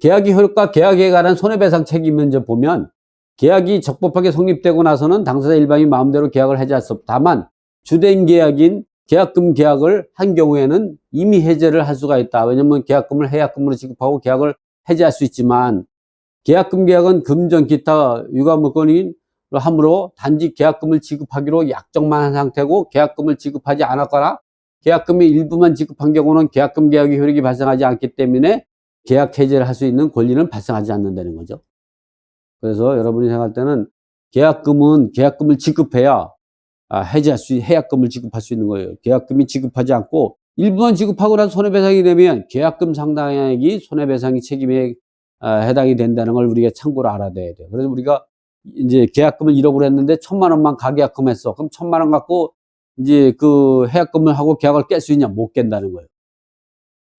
계약의 효력과 계약에 관한 손해배상 책임 면접 보면 계약이 적법하게 성립되고 나서는 당사자 일방이 마음대로 계약을 해지할 수 없다. 다만 주된 계약인 계약금 계약을 한 경우에는 이미 해제를 할 수가 있다. 왜냐하면 계약금을 해약금으로 지급하고 계약을 해지할 수 있지만 계약금 계약은 금전 기타 유가물건이 함으로 단지 계약금을 지급하기로 약정만 한 상태고 계약금을 지급하지 않았거나 계약금의 일부만 지급한 경우는 계약금 계약의 효력이 발생하지 않기 때문에 계약 해제를 할 수 있는 권리는 발생하지 않는다는 거죠. 그래서 여러분이 생각할 때는 계약금은 계약금을 지급해야 해약금을 지급할 수 있는 거예요. 계약금이 지급하지 않고 일부만 지급하고 나서 손해배상이 되면 계약금 상당액이 손해배상이 책임에 해당이 된다는 걸 우리가 참고로 알아둬야 돼요. 그래서 우리가 이제 계약금을 1억으로 했는데 1,000만 원만 가계약금 했어. 그럼 1,000만 원 갖고 이제 그 해약금을 하고 계약을 깰 수 있냐? 못 깬다는 거예요.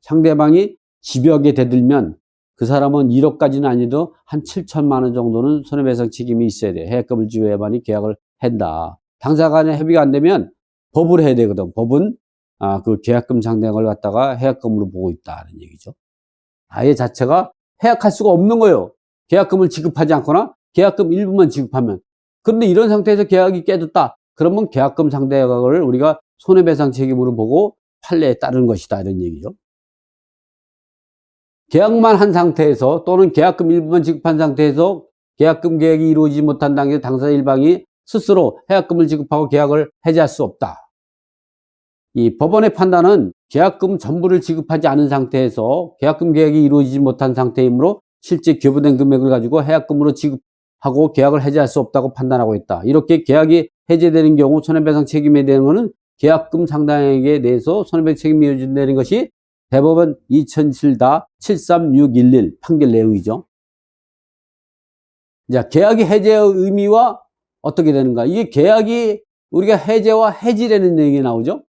상대방이 집요하게 대들면 그 사람은 1억까지는 아니도 한 7천만 원 정도는 손해배상 책임이 있어야 돼. 해약금을 지급해야만이 계약을 한다. 당사자 간에 협의가 안 되면 법을 해야 되거든. 법은 그 계약금 상당액을 갖다가 해약금으로 보고 있다는 얘기죠. 아예 자체가 해약할 수가 없는 거예요. 계약금을 지급하지 않거나 계약금 일부만 지급하면. 그런데 이런 상태에서 계약이 깨졌다. 그러면 계약금 상대액을 우리가 손해배상 책임으로 보고 판례에 따르는 것이다. 이런 얘기죠. 계약만 한 상태에서 또는 계약금 일부만 지급한 상태에서 계약금 계약이 이루어지지 못한 당시에 당사자 일방이 스스로 해약금을 지급하고 계약을 해지할 수 없다. 이 법원의 판단은 계약금 전부를 지급하지 않은 상태에서 계약금 계약이 이루어지지 못한 상태이므로 실제 교부된 금액을 가지고 해약금으로 지급하고 계약을 해지할 수 없다고 판단하고 있다. 이렇게 계약이 해제되는 경우 손해배상 책임에 대한 것은 계약금 상당액에 대해서 손해배상 책임이 이어진다는 것이 대법원 2007-73611 판결 내용이죠. 자, 계약이 해제의 의미와 어떻게 되는가? 이게 계약이 우리가 해제와 해지라는 얘기 나오죠.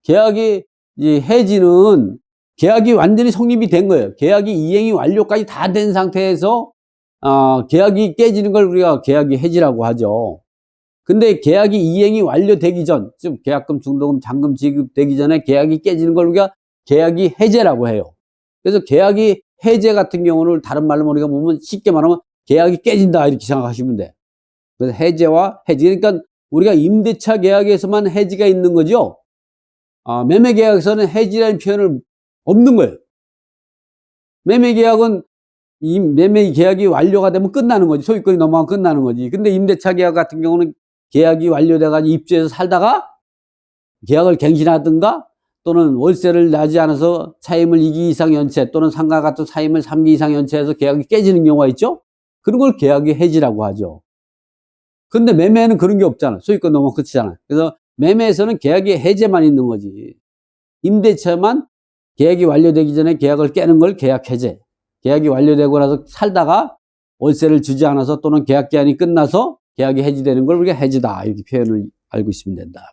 계약이 이제 해지는 계약이 완전히 성립이 된 거예요. 계약이 이행이 완료까지 다 된 상태에서 계약이 깨지는 걸 우리가 계약이 해지라고 하죠. 근데 계약이 이행이 완료되기 전, 즉 계약금, 중도금, 잔금 지급되기 전에 계약이 깨지는 걸 우리가 계약이 해제라고 해요. 그래서 계약이 해제 같은 경우는 다른 말로 우리가 보면 쉽게 말하면 계약이 깨진다 이렇게 생각하시면 돼. 그래서 해제와 해지. 그러니까 우리가 임대차 계약에서만 해지가 있는 거죠. 매매 계약에서는 해지라는 표현을 없는 거예요. 매매 계약은 이 매매 계약이 완료가 되면 끝나는 거지. 소유권이 넘어가면 끝나는 거지. 근데 임대차 계약 같은 경우는 계약이 완료돼가지고 입주해서 살다가 계약을 갱신하든가 또는 월세를 내지 않아서 차임을 2기 이상 연체 또는 상가 같은 차임을 3기 이상 연체해서 계약이 깨지는 경우가 있죠. 그런 걸 계약의 해지라고 하죠. 근데 매매는 그런 게 없잖아. 소유권 넘어가면 끝이잖아. 그래서 매매에서는 계약의 해제만 있는 거지. 임대차만 계약이 완료되기 전에 계약을 깨는 걸 계약 해제. 계약이 완료되고 나서 살다가 월세를 주지 않아서 또는 계약 기한이 끝나서 계약이 해지되는 걸 우리가 해지다 이렇게 표현을 알고 있으면 된다.